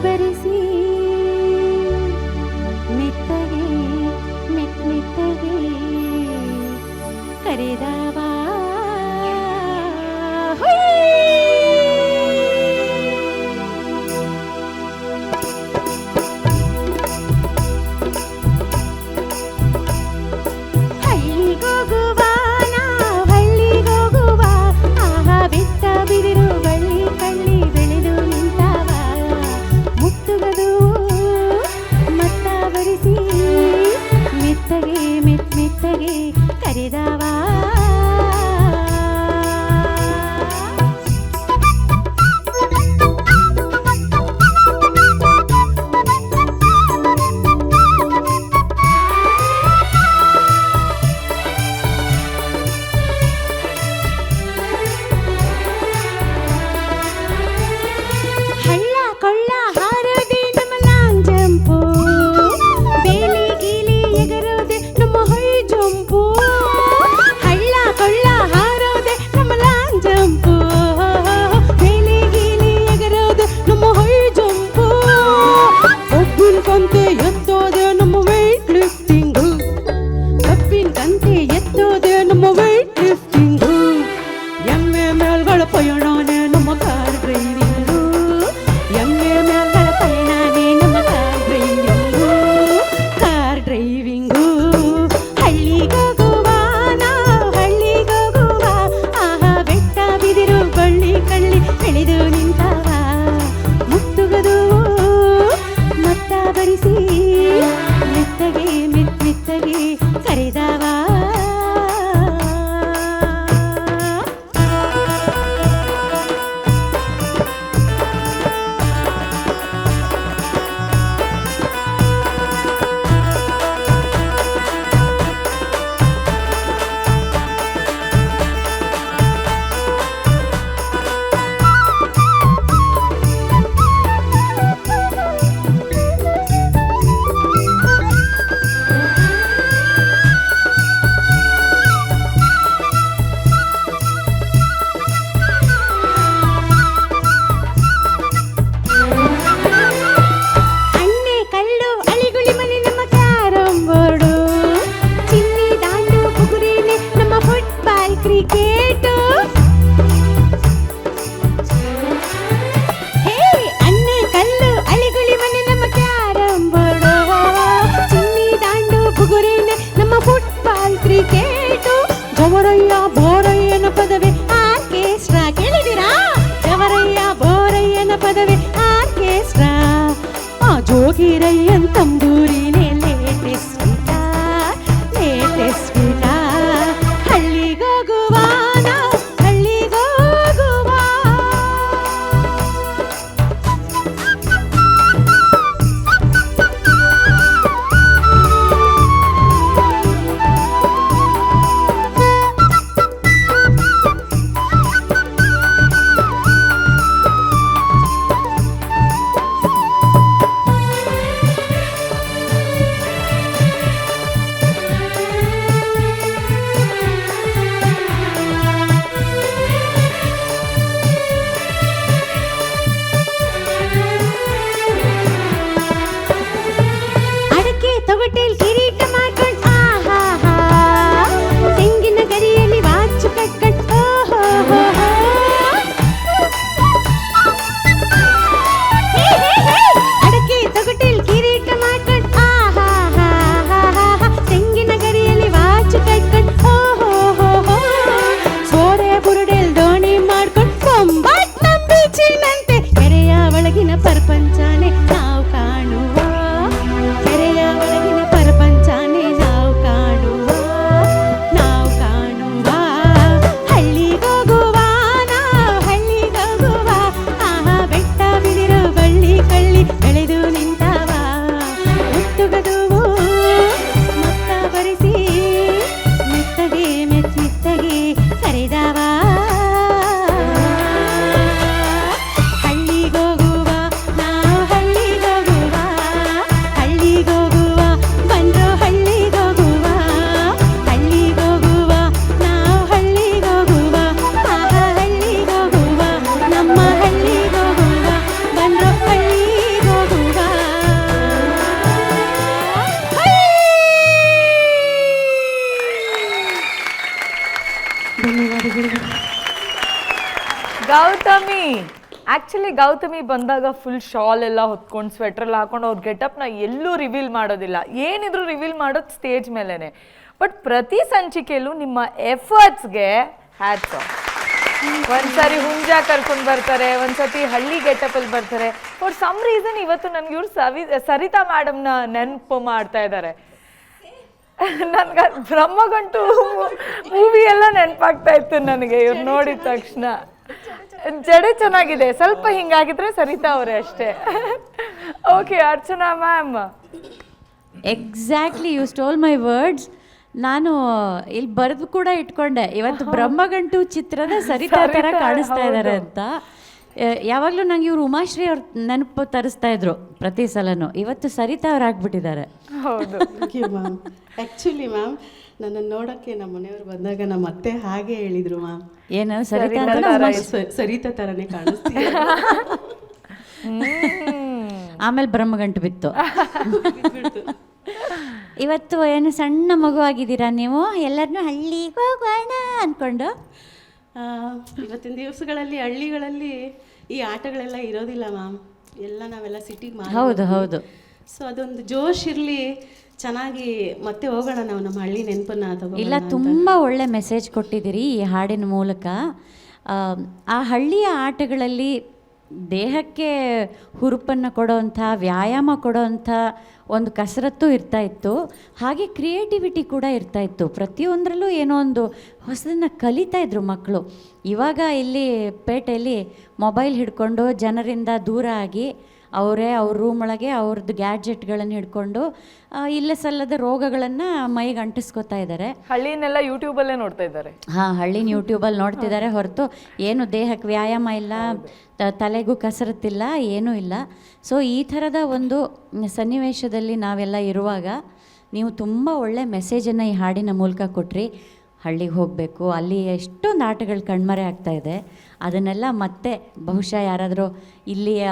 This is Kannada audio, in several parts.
ಬರಿಸಿ ಮೆತ್ತಗೆ ಮೆತ್ತಗೆ ಕರೆದವ ಜವರಯ್ಯ ಬೋರಯ್ಯನ ಪದವಿ ಆರ್ಕೆಸ್ಟ್ರಾ ಕೇಳಿದಿರಾ? ಜವರಯ್ಯ ಬೋರಯ್ಯನ ಪದವಿ ಆರ್ಕೆಸ್ಟ್ರಾ ಆ ಜೋಗಿರಯ್ಯನ್ ತಂಬೂರಿನೇ ಲೇಟೆಸ್ಟ್ ಹಳ್ಳಿಗೋಗುವ ಹಳ್ಳಿಗೋಗುವ ಆ್ಯಕ್ಚುಲಿ ಗೌತಮಿ ಬಂದಾಗ ಫುಲ್ ಶಾಲ್ ಎಲ್ಲ ಹೊತ್ಕೊಂಡು ಸ್ವೆಟರ್ ಎಲ್ಲ ಹಾಕೊಂಡು ಅವ್ರ ಗೆಟಪ್ನ ಎಲ್ಲೂ ರಿವೀಲ್ ಮಾಡೋದಿಲ್ಲ, ಏನಿದ್ರು ರಿವೀಲ್ ಮಾಡೋದು ಸ್ಟೇಜ್ ಮೇಲೇ. ಬಟ್ ಪ್ರತಿ ಸಂಚಿಕೆಯಲ್ಲೂ ನಿಮ್ಮ ಎಫರ್ಟ್ಸ್ಗೆ ಹ್ಯಾಟ್ಸ್ ಆಫ್. ಒಂದ್ಸರಿ ಹುಂಜ ಕರ್ಕೊಂಡು ಬರ್ತಾರೆ, ಒಂದ್ಸತಿ ಹಳ್ಳಿ ಗೆಟಪಲ್ಲಿ ಬರ್ತಾರೆ. ಫಾರ್ ಸಮ್ ರೀಸನ್ ಇವತ್ತು ನನಗೆ ಇವ್ರು ಸರಿತಾ ಮೇಡಮ್ನ ನೆನಪು ಮಾಡ್ತಾ ಇದ್ದಾರೆ. ನನ್ಗೆ ಬ್ರಹ್ಮಗಂಟು ಮೂವಿ ಎಲ್ಲ ನೆನಪಾಗ್ತಾ ಇತ್ತು ನನಗೆ ಇವ್ರು ನೋಡಿದ ತಕ್ಷಣ. ಜಡೆ ಚೆನ್ನಾಗಿದೆ, ಸ್ವಲ್ಪ ಹಿಂಗಾಗಿದ್ರೆ ಸರಿತಾ ಅವರೇ ಅಷ್ಟೇ. Okay, Archana ma'am. Exactly, you stole my words. ನಾನು ಇಲ್ಲಿ ಬರೆದು ಕೂಡ ಇಟ್ಕೊಂಡೆ, ಇವತ್ತು ಬ್ರಹ್ಮಗಂಟು ಚಿತ್ರದ ಸರಿತಾ ಥರ ಕಾಣಿಸ್ತಾ ಇದ್ದಾರೆ ಅಂತ. ಯಾವಾಗಲೂ ನಂಗೆ ಇವ್ರು ಉಮಾಶ್ರೀ ಅವ್ರ ನೆನಪು ತರಿಸ್ತಾ ಇದ್ರು ಪ್ರತಿ ಸಲನೂ. ಇವತ್ತು ಸರಿತಾ ಅವ್ರು ಆಗ್ಬಿಟ್ಟಿದ್ದಾರೆ. ಹೌದು ಮ್ಯಾಮ್. ಆ್ಯಕ್ಚುಲಿ ಮ್ಯಾಮ್, ನನ್ನನ್ನು ನೋಡೋಕ್ಕೆ ನಮ್ಮ ಮನೆಯವ್ರು ಬಂದಾಗ ನಮ್ಮ ಅತ್ತೆ ಹಾಗೆ ಹೇಳಿದರು ಮ್ಯಾಮ್. ಏನು ಸರಿತಾ ಅಂತ? ಸರಿತಾ ಥರನೇ ಕಾಣಿಸ್ತೀವಿ. ಆಮೇಲೆ ಬ್ರಹ್ಮಗಂಟು ಬಿತ್ತು. ಇವತ್ತು ಏನು ಸಣ್ಣ ಮಗು ಆಗಿದ್ದೀರಾ ನೀವು? ಎಲ್ಲರನ್ನೂ ಹಳ್ಳಿಗೆ ಹೋಗೋಣ ಅಂದ್ಕೊಂಡು. ಇವತ್ತಿನ ದಿವಸಗಳಲ್ಲಿ ಹಳ್ಳಿಗಳಲ್ಲಿ ಈ ಆಟಗಳೆಲ್ಲ ಇರೋದಿಲ್ಲ ಮ್ಯಾಮ್, ಎಲ್ಲ ನಾವೆಲ್ಲ ಸಿಟಿಗೆ ಹೌದು ಹೌದು. ಸೊ ಅದೊಂದು ಜೋಶ್ ಇರಲಿ, ಚೆನ್ನಾಗಿ ಮತ್ತೆ ಹೋಗೋಣ ನಾವು ನಮ್ಮ ಹಳ್ಳಿ ನೆನಪನ್ನ ತಗೋ. ಇಲ್ಲ, ತುಂಬ ಒಳ್ಳೆ ಮೆಸೇಜ್ ಕೊಟ್ಟಿದ್ದೀರಿ ಈ ಹಾಡಿನ ಮೂಲಕ. ಆ ಹಳ್ಳಿಯ ಆಟಗಳಲ್ಲಿ ದೇಹಕ್ಕೆ ಹುರುಪನ್ನು ಕೊಡೋವಂಥ, ವ್ಯಾಯಾಮ ಕೊಡೋವಂಥ ಒಂದು ಕಸರತ್ತು ಇರ್ತಾಯಿತ್ತು, ಹಾಗೆ ಕ್ರಿಯೇಟಿವಿಟಿ ಕೂಡ ಇರ್ತಾಯಿತ್ತು. ಪ್ರತಿಯೊಂದರಲ್ಲೂ ಏನೋ ಒಂದು ಹೊಸದನ್ನು ಕಲಿತಾ ಇದ್ರು ಮಕ್ಕಳು. ಇವಾಗ ಇಲ್ಲಿ ಪೇಟೆಯಲ್ಲಿ ಮೊಬೈಲ್ ಹಿಡ್ಕೊಂಡು ಜನರಿಂದ ದೂರ ಆಗಿ ಅವರೇ ಅವ್ರ ರೂಮ್ ಒಳಗೆ ಅವ್ರದ್ದು ಗ್ಯಾಡ್ಜೆಟ್ಗಳನ್ನು ಹಿಡ್ಕೊಂಡು ಇಲ್ಲ ಸಲ್ಲದ ರೋಗಗಳನ್ನು ಮೈಗೆ ಅಂಟಿಸ್ಕೊತಾ ಇದ್ದಾರೆ. ಹಳ್ಳಿನೆಲ್ಲ ಯೂಟ್ಯೂಬಲ್ಲೇ ನೋಡ್ತಾ ಇದ್ದಾರೆ. ಹಾಂ, ಹಳ್ಳಿನ ಯೂಟ್ಯೂಬಲ್ಲಿ ನೋಡ್ತಿದ್ದಾರೆ ಹೊರತು ಏನು ದೇಹಕ್ಕೆ ವ್ಯಾಯಾಮ ಇಲ್ಲ, ತಲೆಗೂ ಕಸರತ್ತಿಲ್ಲ, ಏನೂ ಇಲ್ಲ. ಸೊ ಈ ಥರದ ಒಂದು ಸನ್ನಿವೇಶದಲ್ಲಿ ನಾವೆಲ್ಲ ಇರುವಾಗ ನೀವು ತುಂಬ ಒಳ್ಳೆ ಮೆಸೇಜನ್ನು ಈ ಹಾಡಿನ ಮೂಲಕ ಕೊಟ್ರಿ. ಹಳ್ಳಿಗೆ ಹೋಗಬೇಕು, ಅಲ್ಲಿ ಎಷ್ಟೊಂದು ಆಟಗಳು ಕಣ್ಮರೆ ಆಗ್ತಾಯಿದೆ, ಅದನ್ನೆಲ್ಲ ಮತ್ತೆ ಬಹುಶಃ ಯಾರಾದರೂ ಇಲ್ಲಿಯ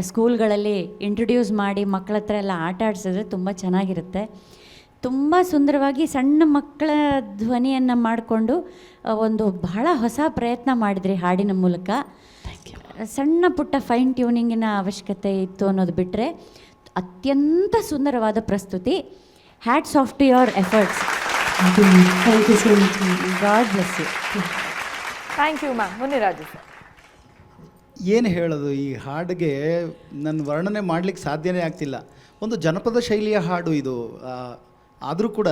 ಸ್ಕೂಲ್ಗಳಲ್ಲಿ ಇಂಟ್ರೊಡ್ಯೂಸ್ ಮಾಡಿ ಮಕ್ಕಳ ಹತ್ರ ಎಲ್ಲ ಆಟ ಆಡಿಸಿದ್ರೆ ತುಂಬ ಚೆನ್ನಾಗಿರುತ್ತೆ. ತುಂಬ ಸುಂದರವಾಗಿ ಸಣ್ಣ ಮಕ್ಕಳ ಧ್ವನಿಯನ್ನು ಮಾಡಿಕೊಂಡು ಒಂದು ಬಹಳ ಹೊಸ ಪ್ರಯತ್ನ ಮಾಡಿದ್ರಿ ಹಾಡಿನ ಮೂಲಕ. ಸಣ್ಣ ಪುಟ್ಟ ಫೈನ್ ಟ್ಯೂನಿಂಗಿನ ಅವಶ್ಯಕತೆ ಇತ್ತು ಅನ್ನೋದು ಬಿಟ್ಟರೆ ಅತ್ಯಂತ ಸುಂದರವಾದ ಪ್ರಸ್ತುತಿ. Hats off to your efforts. Thank you so much. God bless you. Thank you ma'am. Muniraju sir. ಏನು ಹೇಳೋದು, ಈ ಹಾಡಿಗೆ ನನ್ನ ವರ್ಣನೆ ಮಾಡಲಿಕ್ಕೆ ಸಾಧ್ಯನೇ ಆಗ್ತಿಲ್ಲ. ಒಂದು ಜನಪದ ಶೈಲಿಯ ಹಾಡು ಇದು. ಆದರೂ ಕೂಡ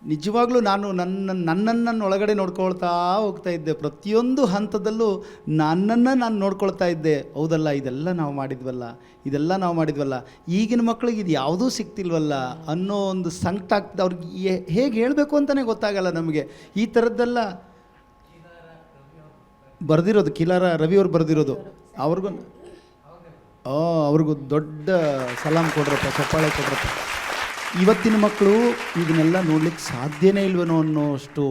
ನಿಜವಾಗ್ಲೂ ನಾನು ನನ್ನನ್ನು ಒಳಗಡೆ ನೋಡ್ಕೊಳ್ತಾ ಹೋಗ್ತಾ ಇದ್ದೆ. ಪ್ರತಿಯೊಂದು ಹಂತದಲ್ಲೂ ನನ್ನನ್ನು ನಾನು ನೋಡ್ಕೊಳ್ತಾ ಇದ್ದೆ. ಹೌದಲ್ಲ, ಇದೆಲ್ಲ ನಾವು ಮಾಡಿದ್ವಲ್ಲ, ಈಗಿನ ಮಕ್ಕಳಿಗೆ ಇದು ಯಾವುದೂ ಸಿಗ್ತಿಲ್ವಲ್ಲ ಅನ್ನೋ ಒಂದು ಸಂಕಟ ಆಗ್ತದೆ. ಅವ್ರಿಗೆ ಹೇಗೆ ಹೇಳಬೇಕು ಅಂತಲೇ ಗೊತ್ತಾಗಲ್ಲ ನಮಗೆ. ಈ ಥರದ್ದೆಲ್ಲ ಬರೆದಿರೋದು ಕಿಲಾರ ರವಿಯವ್ರು ಬರೆದಿರೋದು. ಅವ್ರಿಗೂ ದೊಡ್ಡ ಸಲಾಮ್ ಕೊಡ್ರಪ್ಪ, ಚಪ್ಪಾಳೆ ಕೊಡ್ರಪ್ಪ. ಇವತ್ತಿನ ಮಕ್ಕಳು ಇದನ್ನೆಲ್ಲ ನೋಡ್ಲಿಕ್ಕೆ ಸಾಧ್ಯನೇ ಇಲ್ವೇನೋ ಅನ್ನೋಷ್ಟು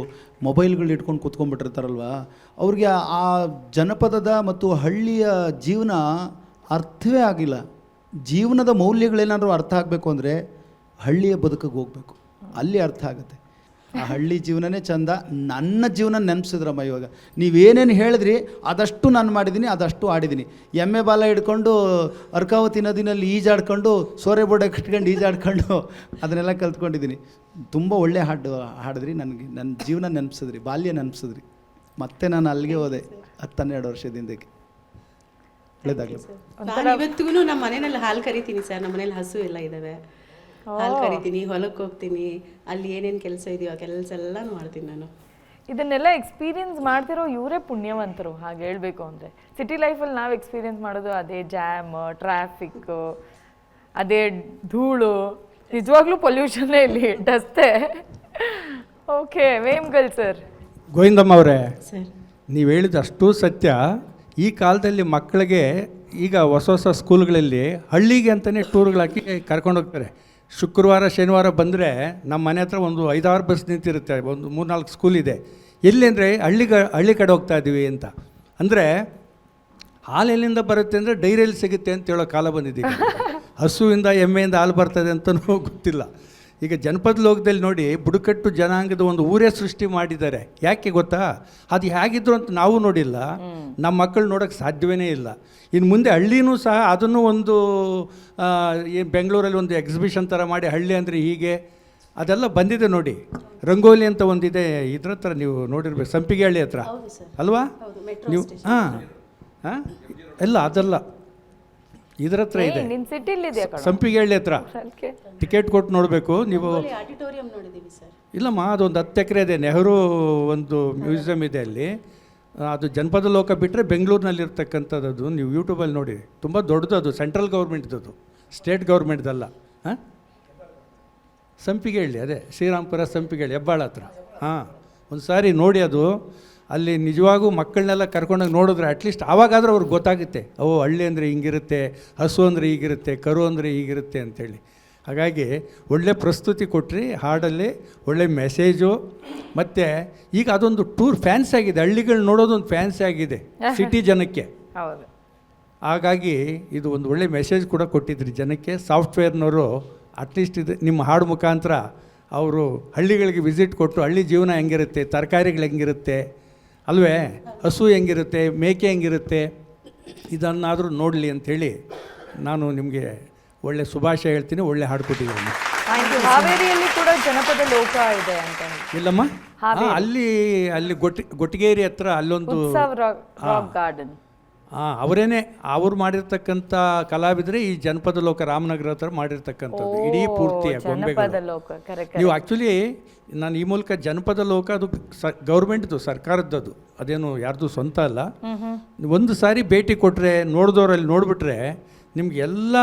ಮೊಬೈಲ್ಗಳು ಇಟ್ಕೊಂಡು ಕೂತ್ಕೊಂಡ್ಬಿಟ್ಟಿರ್ತಾರಲ್ವ. ಅವ್ರಿಗೆ ಆ ಜನಪದದ ಮತ್ತು ಹಳ್ಳಿಯ ಜೀವನ ಅರ್ಥವೇ ಆಗಿಲ್ಲ. ಜೀವನದ ಮೌಲ್ಯಗಳೇನಾದರೂ ಅರ್ಥ ಆಗಬೇಕು ಅಂದರೆ ಹಳ್ಳಿಯ ಬದುಕಿಗೆ ಹೋಗಬೇಕು, ಅಲ್ಲಿ ಅರ್ಥ ಆಗುತ್ತೆ. ಆ ಹಳ್ಳಿ ಜೀವನನೇ ಚಂದ. ನನ್ನ ಜೀವನ ನೆನಪಿಸಿದ್ರಮ್ಮ. ಇವಾಗ ನೀವೇನೇನು ಹೇಳಿದ್ರಿ ಅದಷ್ಟು ನಾನು ಮಾಡಿದ್ದೀನಿ, ಅದಷ್ಟು ಆಡಿದ್ದೀನಿ. ಎಮ್ಮೆ ಬಾಲ ಹಿಡ್ಕೊಂಡು ಅರ್ಕಾವತಿ ನದಿನಲ್ಲಿ ಈಜಾಡ್ಕೊಂಡು, ಸೋರೆ ಬೋಡೆ ಕಟ್ಕೊಂಡು ಈಜಾಡ್ಕೊಂಡು ಅದನ್ನೆಲ್ಲ ಕಲ್ತ್ಕೊಂಡಿದ್ದೀನಿ. ತುಂಬ ಒಳ್ಳೆ ಹಾಡಿದ್ರಿ. ನನಗೆ ನನ್ನ ಜೀವನ ನೆನಪಿಸಿದ್ರಿ, ಬಾಲ್ಯ ನೆನಪಿಸಿದ್ರಿ. ಮತ್ತೆ ನಾನು ಅಲ್ಲಿಗೆ ಹೋದೆ 10-12 ವರ್ಷದಿಂದಕ್ಕೆ. ಒಳ್ಳೇದಾಗಲಿ. ಇವತ್ತಿಗೂ ನಮ್ಮ ಮನೆಯಲ್ಲಿ ಹಾಲು ಕರಿತೀನಿ ಸರ್. ನಮ್ಮ ಮನೇಲಿ ಹಸು ಎಲ್ಲ ಇದ್ದಾವೆ, ಹಾಲು ಕರಿತೀನಿ, ಹೊಲಕ್ಕೆ ಹೋಗ್ತೀನಿ, ಅಲ್ಲಿ ಏನೇನು ಕೆಲಸ ಇದೆಯೋ ಆ ಕೆಲಸ ಎಲ್ಲ ಮಾಡ್ತೀನಿ ನಾನು. ಇದನ್ನೆಲ್ಲ ಎಕ್ಸ್ಪೀರಿಯನ್ಸ್ ಮಾಡ್ತಿರೋ ಇವರೇ ಪುಣ್ಯವಂತರು ಹಾಗೆ ಹೇಳಬೇಕು ಅಂದರೆ. ಸಿಟಿ ಲೈಫಲ್ಲಿ ನಾವು ಎಕ್ಸ್ಪೀರಿಯನ್ಸ್ ಮಾಡೋದು ಅದೇ ಜಾಮ್, ಟ್ರಾಫಿಕ್ಕು, ಅದೇ ಧೂಳು, ನಿಜವಾಗ್ಲೂ ಪೊಲ್ಯೂಷನ್ನೇ ಇಲ್ಲಿ ಡಸ್ಟೇ. Okay, Vemgal sir. ಗೋವಿಂದಮ್ಮ ಅವರೇ, ಸರ್ ನೀವು ಹೇಳಿದ ಅಷ್ಟು ಸತ್ಯ. ಈ ಕಾಲದಲ್ಲಿ ಮಕ್ಕಳಿಗೆ ಈಗ ಹೊಸ ಸ್ಕೂಲ್ಗಳಲ್ಲಿ ಹಳ್ಳಿಗೆ ಅಂತಲೇ ಟೂರ್ಗಳಾಕಿ ಕರ್ಕೊಂಡೋಗ್ತಾರೆ. ಶುಕ್ರವಾರ ಶನಿವಾರ ಬಂದರೆ ನಮ್ಮ ಮನೆ ಹತ್ರ ಒಂದು 5-6 ಬಸ್ ನಿಂತಿರುತ್ತೆ. ಒಂದು 3-4 ಸ್ಕೂಲ್ ಇದೆ. ಎಲ್ಲಿ ಅಂದರೆ ಹಳ್ಳಿ ಕಡೆ ಹೋಗ್ತಾ ಇದ್ದೀವಿ ಅಂತ. ಅಂದರೆ ಹಾಲು ಎಲ್ಲಿಂದ ಬರುತ್ತೆ ಅಂದರೆ ಡೈರಿಯಲ್ಲಿ ಸಿಗುತ್ತೆ ಅಂತ ಹೇಳೋ ಕಾಲ ಬಂದಿದ್ದೀವಿ. ಹಸುವಿಂದ ಎಮ್ಮೆಯಿಂದ ಹಾಲು ಬರ್ತದೆ ಅಂತಲೂ ಗೊತ್ತಿಲ್ಲ. ಈಗ ಜನಪದ ಲೋಕದಲ್ಲಿ ನೋಡಿ ಬುಡಕಟ್ಟು ಜನಾಂಗದ ಒಂದು ಊರೇ ಸೃಷ್ಟಿ ಮಾಡಿದ್ದಾರೆ. ಯಾಕೆ ಗೊತ್ತಾ? ಅದು ಹೇಗಿದ್ರು ಅಂತ ನಾವು ನೋಡಿಲ್ಲ, ನಮ್ಮ ಮಕ್ಕಳು ನೋಡೋಕ್ಕೆ ಸಾಧ್ಯವೇ ಇಲ್ಲ. ಇನ್ನು ಮುಂದೆ ಹಳ್ಳಿನೂ ಸಹ ಅದನ್ನು ಒಂದು ಬೆಂಗಳೂರಲ್ಲಿ ಒಂದು ಎಕ್ಸಿಬಿಷನ್ ಥರ ಮಾಡಿ ಹಳ್ಳಿ ಅಂದರೆ ಹೀಗೆ ಅದೆಲ್ಲ ಬಂದಿದೆ ನೋಡಿ. ರಂಗೋಲಿ ಅಂತ ಒಂದಿದೆ, ಇದ್ರ ಹತ್ರ ನೀವು ನೋಡಿರ್ಬೇಕು, ಸಂಪಿಗೆ ಹಳ್ಳಿ ಹತ್ರ ಅಲ್ವಾ ನೀವು? ಹಾಂ ಎಲ್ಲ ಅದಲ್ಲ, ಇದ್ರ ಹತ್ರ ಇದೆ, ನಿನ್ ಸಿಟಿಲಿದೆಯಾ ಸಂಪಿಗೆ ಹಳ್ಳಿ ಹತ್ರ. ಟಿಕೆಟ್ ಕೊಟ್ಟು ನೋಡಬೇಕು ನೀವು. ಆಡಿಟೋರಿಯಂ ನೋಡಿದ್ದೀವಿ ಸರ್. ಇಲ್ಲಮ್ಮ, ಅದೊಂದು 10 ಎಕರೆ ಇದೆ, ನೆಹರು ಒಂದು ಮ್ಯೂಸಿಯಂ ಇದೆ ಅಲ್ಲಿ. ಅದು ಜನಪದ ಲೋಕ ಬಿಟ್ಟರೆ ಬೆಂಗಳೂರಿನಲ್ಲಿ ಇರ್ತಕ್ಕಂಥದ್ದು. ಅದು ನೀವು ಯೂಟ್ಯೂಬಲ್ಲಿ ನೋಡಿ, ತುಂಬ ದೊಡ್ಡದು. ಅದು ಸೆಂಟ್ರಲ್ ಗೌರ್ಮೆಂಟ್ದು, ಸ್ಟೇಟ್ ಗೌರ್ಮೆಂಟ್ದಲ್ಲ. ಹಾಂ, ಸಂಪಿಗೆ ಹಳ್ಳಿ, ಅದೇ ಶ್ರೀರಾಮ್ಪುರ ಸಂಪಿಗೆ ಹಳ್ಳಿ, ಹೆಬ್ಬಾಳ ಹತ್ರ. ಹಾಂ, ಒಂದು ಸಾರಿ ನೋಡಿ. ಅದು ಅಲ್ಲಿ ನಿಜವಾಗೂ ಮಕ್ಕಳನ್ನೆಲ್ಲ ಕರ್ಕೊಂಡೋಗಿ ನೋಡಿದ್ರೆ ಅಟ್ಲೀಸ್ಟ್ ಆವಾಗಾದರೂ ಅವ್ರಿಗೆ ಗೊತ್ತಾಗುತ್ತೆ, ಓ ಹಳ್ಳಿ ಅಂದರೆ ಹಿಂಗಿರುತ್ತೆ, ಹಸು ಅಂದರೆ ಹೀಗಿರುತ್ತೆ, ಕರು ಅಂದರೆ ಹೀಗಿರುತ್ತೆ ಅಂಥೇಳಿ. ಹಾಗಾಗಿ ಒಳ್ಳೆ ಪ್ರಸ್ತುತಿ ಕೊಟ್ರಿ, ಹಾಡಲ್ಲಿ ಒಳ್ಳೆ ಮೆಸೇಜು. ಮತ್ತು ಈಗ ಅದೊಂದು ಟೂರ್ ಫ್ಯಾನ್ಸಿ ಆಗಿದೆ, ಹಳ್ಳಿಗಳು ನೋಡೋದೊಂದು ಫ್ಯಾನ್ಸಿ ಆಗಿದೆ ಸಿಟಿ ಜನಕ್ಕೆ. ಹೌದು. ಹಾಗಾಗಿ ಇದು ಒಂದು ಒಳ್ಳೆ ಮೆಸೇಜ್ ಕೂಡ ಕೊಟ್ಟಿದ್ರಿ ಜನಕ್ಕೆ. ಸಾಫ್ಟ್ವೇರ್ನವರು ಅಟ್ಲೀಸ್ಟ್ ಇದು ನಿಮ್ಮ ಹಾಡು ಮುಖಾಂತರ ಅವರು ಹಳ್ಳಿಗಳಿಗೆ ವಿಸಿಟ್ ಕೊಟ್ಟು ಹಳ್ಳಿ ಜೀವನ ಹೆಂಗಿರುತ್ತೆ, ತರಕಾರಿಗಳು ಹೆಂಗಿರುತ್ತೆ ಅಲ್ವೇ, ಹಸು ಹೆಂಗಿರುತ್ತೆ, ಮೇಕೆ ಹೆಂಗಿರುತ್ತೆ, ಇದನ್ನಾದರೂ ನೋಡಲಿ ಅಂಥೇಳಿ ನಾನು ನಿಮಗೆ ಒಳ್ಳೆ ಶುಭಾಶಯ ಹೇಳ್ತೀನಿ. ಒಳ್ಳೆ ಹಾಡು ಕೊಟ್ಟಿದ್ದೀನಿ. ಹಾವೇರಿಯಲ್ಲಿ ಕೂಡ ಜನಪದ ಲೋಕ ಇದೆ ಅಂತ. ಇಲ್ಲಮ್ಮ, ಅಲ್ಲಿ ಗೊಟ್ಟಿಗೇರಿ ಹತ್ರ ಅಲ್ಲೊಂದು ಗಾರ್ಡನ್. ಅವರೇನೆ ಅವ್ರು ಮಾಡಿರ್ತಕ್ಕಂಥ ಕಲಾವಿದರೆ ಈ ಜನಪದ ಲೋಕ ರಾಮನಗರ ಹತ್ರ ಮಾಡಿರ್ತಕ್ಕಂಥದ್ದು ಇಡೀ ಪೂರ್ತಿಯ ಗೊಂಬೆಗಳು. ನೀವು ಆ್ಯಕ್ಚುಲಿ ನಾನು ಈ ಮೂಲಕ ಜನಪದ ಲೋಕ ಅದು ಗೌರ್ಮೆಂಟ್ದು, ಸರ್ಕಾರದ್ದು, ಅದೇನು ಯಾರ್ದು ಸ್ವಂತ ಅಲ್ಲ. ಒಂದು ಸಾರಿ ಭೇಟಿ ಕೊಟ್ಟರೆ ನೋಡಿದವರಲ್ಲಿ ನೋಡಿಬಿಟ್ರೆ ನಿಮ್ಗೆ ಎಲ್ಲ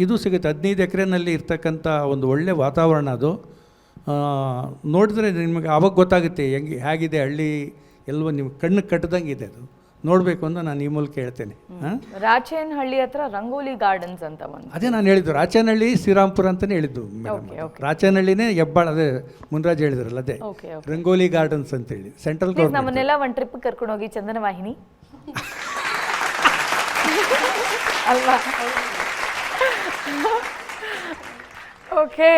ಇದು ಸಿಗುತ್ತೆ. 15 ಎಕರೆನಲ್ಲಿ ಇರ್ತಕ್ಕಂಥ ಒಂದು ಒಳ್ಳೆ ವಾತಾವರಣ ಅದು. ನೋಡಿದ್ರೆ ನಿಮಗೆ ಆವಾಗ ಗೊತ್ತಾಗುತ್ತೆ ಹೇಗಿದೆ ಹಳ್ಳಿ, ಎಲ್ಲವೂ ನೀವು ಕಣ್ಣು ಕಟ್ಟದಂಗೆ ಇದೆ. ಅದು ನೋಡಬೇಕು ಅಂತ ನಾನು ಈ ಮೂಲಕ ಹೇಳ್ತೇನೆ. ರಾಚೇನಹಳ್ಳಿ ಹತ್ರ ರಂಗೋಲಿ ಗಾರ್ಡನ್ಸ್ ಅಂತ ಬಂದು, ಅದೇ ನಾನು ಹೇಳಿದ್ದು, ರಾಚೇನಹಳ್ಳಿ ಶ್ರೀರಾಮ್ಪುರ ಅಂತಲೇ ಹೇಳಿದ್ದು. ರಾಚೇನಹಳ್ಳಿನೇ ಹೆಬ್ಬಾಳ, ಅದೇ ಮುನ್ರಾಜ್ ಹೇಳಿದ್ರಲ್ಲ, ಅದೇ ರಂಗೋಲಿ ಗಾರ್ಡನ್ಸ್ ಅಂತೇಳಿ ಸೆಂಟ್ರಲ್ ಗೌರ್ಮೆಂಟ್. ನಮ್ಮನ್ನೆಲ್ಲ ಒಂದು ಟ್ರಿಪ್ ಕರ್ಕೊಂಡು ಹೋಗಿ ಚಂದನ ವಾಹಿನಿ ಅಲ್ವಾ? ಓಕೆ,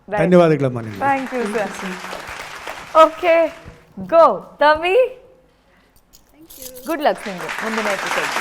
ಧನ್ಯವಾದಗಳಮ್ಮ ನಿಮಗೆ. Thank you sir. ಓಕೆ, ಗೋ ತವಿ. ಗುಡ್ ಲಕ್ ನಿಮಗೆ ಮುಂದಿನ ಎಪಿಸೋಡ್.